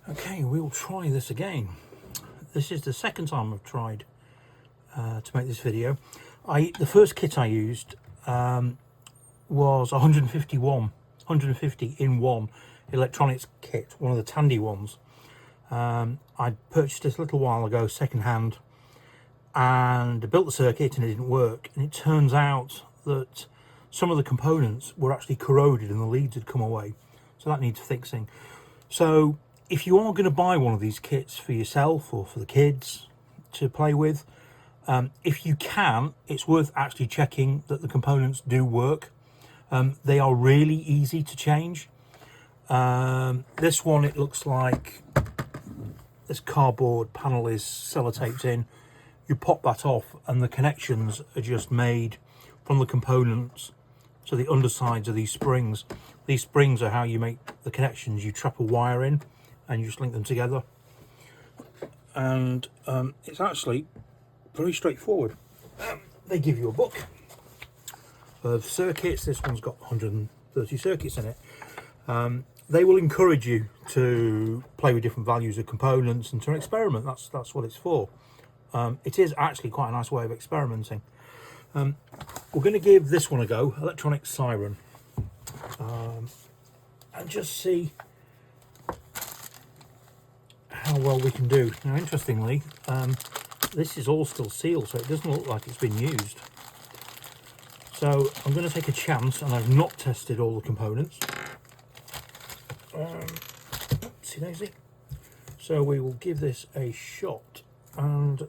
Okay, we'll try this again. This is the second time I've tried to make this video. The first kit I used was 150 in one electronics kit, one of the Tandy ones. I purchased this a little while ago, second hand, and I built the circuit and it didn't work. And it turns out that some of the components were actually corroded and the leads had come away, so that needs fixing. So if you are going to buy one of these kits for yourself or for the kids to play with, if you can, it's worth actually checking that the components do work. They are really easy to change. This one, it looks like this cardboard panel is sellotaped in. You pop that off and the connections are just made from the components to the undersides of these springs. These springs are how you make the connections. You trap a wire in and you just link them together, and it's actually very straightforward. They give you a book of circuits. This one's got 130 circuits in it. They will encourage you to play with different values of components and to experiment. That's what it's for. It is actually quite a nice way of experimenting. We're going to give this one a go, Electronic Siren, and just see how well we can do. Now, interestingly, this is all still sealed, so it doesn't look like it's been used. So I'm going to take a chance, and I've not tested all the components. Oopsie daisy. So we will give this a shot and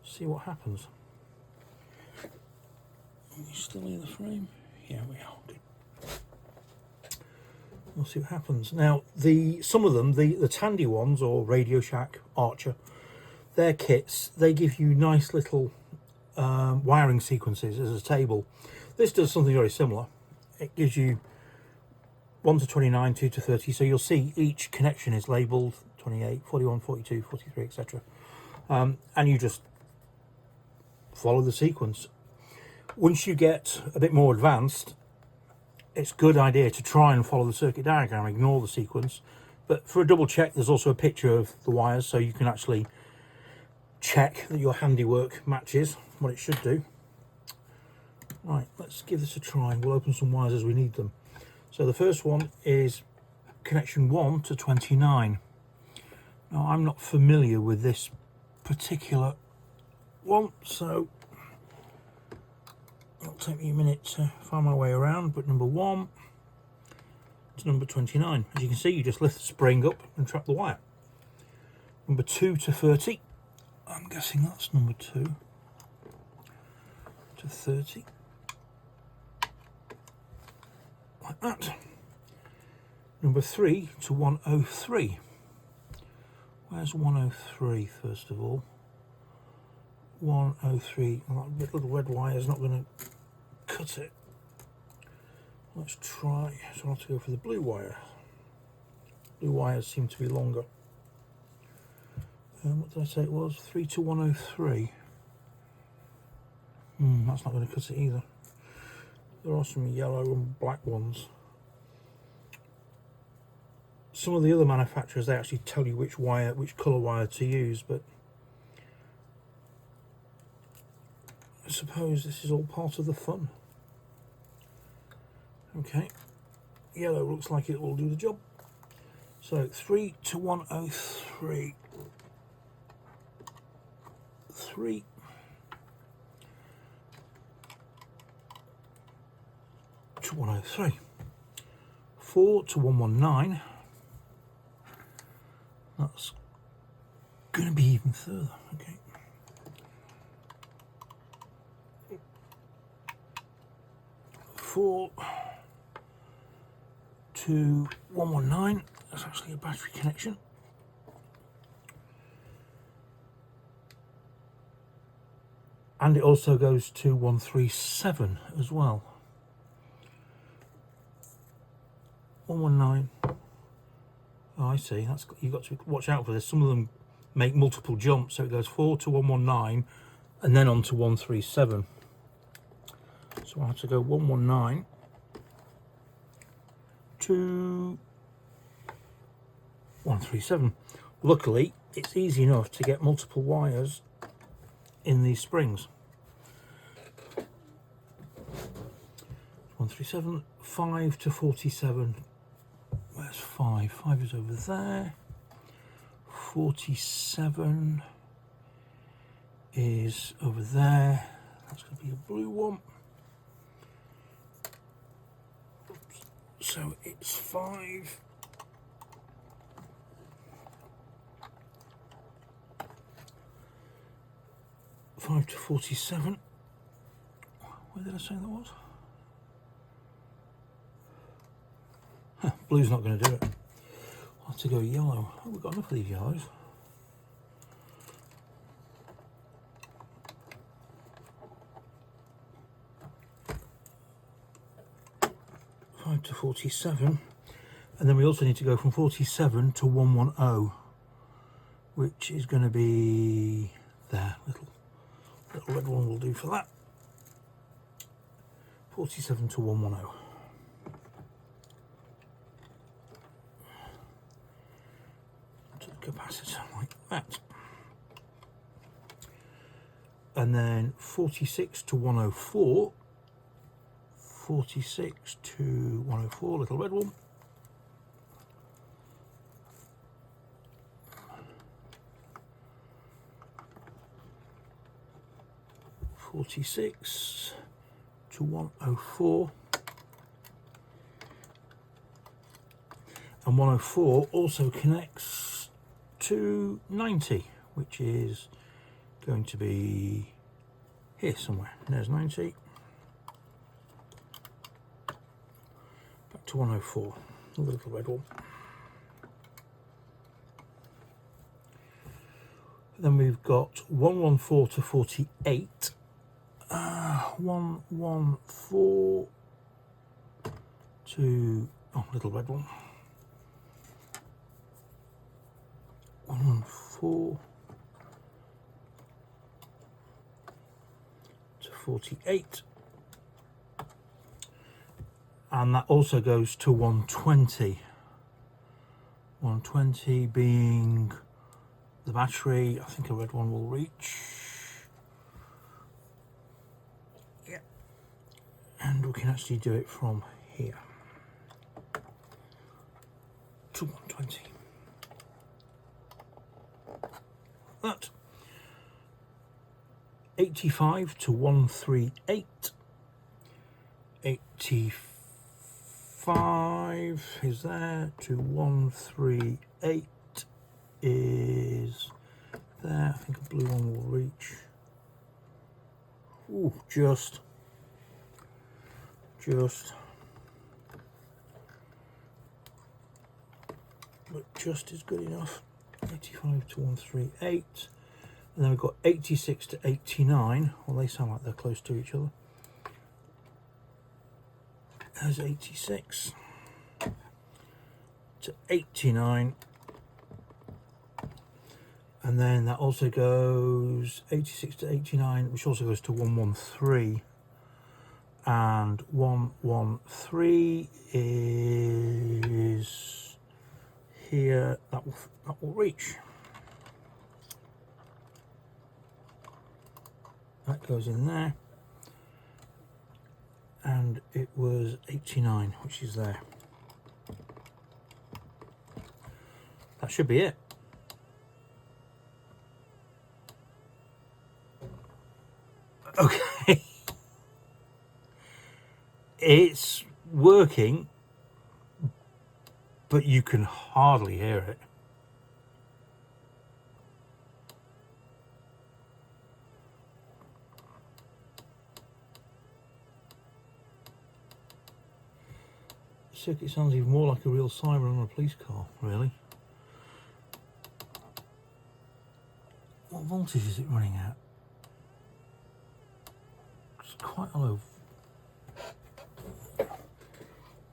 see what happens. Are we still in the frame? Yeah, we are. Good. We'll see what happens. Now, some of them, the Tandy ones, or Radio Shack, Archer, their kits, they give you nice little wiring sequences as a table. This does something very similar. It gives you 1 to 29, 2 to 30, so you'll see each connection is labelled 28, 41, 42, 43, etc. And you just follow the sequence. Once you get a bit more advanced, it's a good idea to try and follow the circuit diagram, ignore the sequence. But for a double check, there's also a picture of the wires, so you can actually check that your handiwork matches what it should do. Right, let's give this a try. We'll open some wires as we need them. So the first one is connection 1 to 29. Now, I'm not familiar with this particular one, so it'll take me a minute to find my way around, but number 1 to number 29. As you can see, you just lift the spring up and trap the wire. Number 2 to 30. I'm guessing that's number 2 to 30. Like that. Number 3 to 103. Where's 103 first of all? 103. Well, that little red wire is not going to cut it. Let's try. So I'll have to go for the blue wire. Blue wires seem to be longer. What did I say it was? 3 to 103. That's not going to cut it either. There are some yellow and black ones. Some of the other manufacturers, they actually tell you which colour wire to use, but I suppose this is all part of the fun. Okay, yellow looks like it will do the job. So 3 to 103. 3 to 103. 4 to 119. That's going to be even further. Okay. 4 to 119. That's actually a battery connection. And it also goes to 137 as well. 119. Oh, I see. You've got to watch out for this. Some of them make multiple jumps, so it goes 4 to 119 and then on to 137. So I have to go 119 to 1 137. Luckily, it's easy enough to get multiple wires in these springs. 137, 5 to 47. Where's 5? 5 is over there. 47 is over there. That's going to be a blue one. So it's 5. Five to 47. Where did I say that was? Huh, blue's not going to do it. I'll have to go yellow. Oh, we've got enough of these yellows. To 47, and then we also need to go from 47 to 110, which is going to be there. Little red one will do for that. 47 to 110. To the capacitor like that, and then 46 to 104. 46 to 104, little red one. (46 to 104), and 104 also connects to 90, which is going to be here somewhere. There's 90. To 104, a little red one. Then we've got 114 to 48. 114 to little red one. 114 to 48. And that also goes to 120. 120 being the battery. I think a red one will reach. Yeah. And we can actually do it from here to 120. That. 85 to 138. 85 is there to 138 is there. I think a blue one will reach. Ooh, just. But just is good enough. 85 to 138. And then we've got 86 to 89. Well, they sound like they're close to each other. There's 86 to 89, and then that also goes 86 to 89, which also goes to 113, and 113 is here. That will reach. That goes in there. And it was 89, which is there. That should be it. Okay. It's working, but you can hardly hear it. Circuit sounds even more like a real siren on a police car, really. What voltage is it running at? It's quite a low.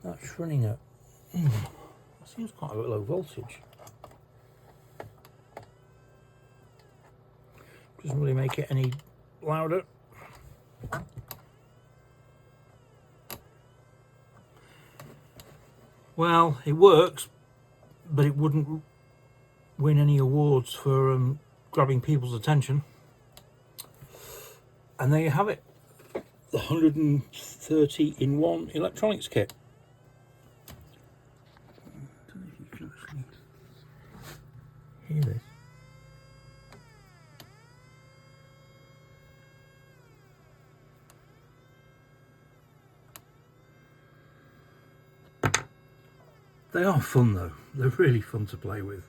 That's running at. That seems quite a bit low voltage. Doesn't really make it any louder. Well, it works, but it wouldn't win any awards for grabbing people's attention. And there you have it, the 130 in 1 electronics kit. I don't know if you can actually hear this. They are fun though, they're really fun to play with.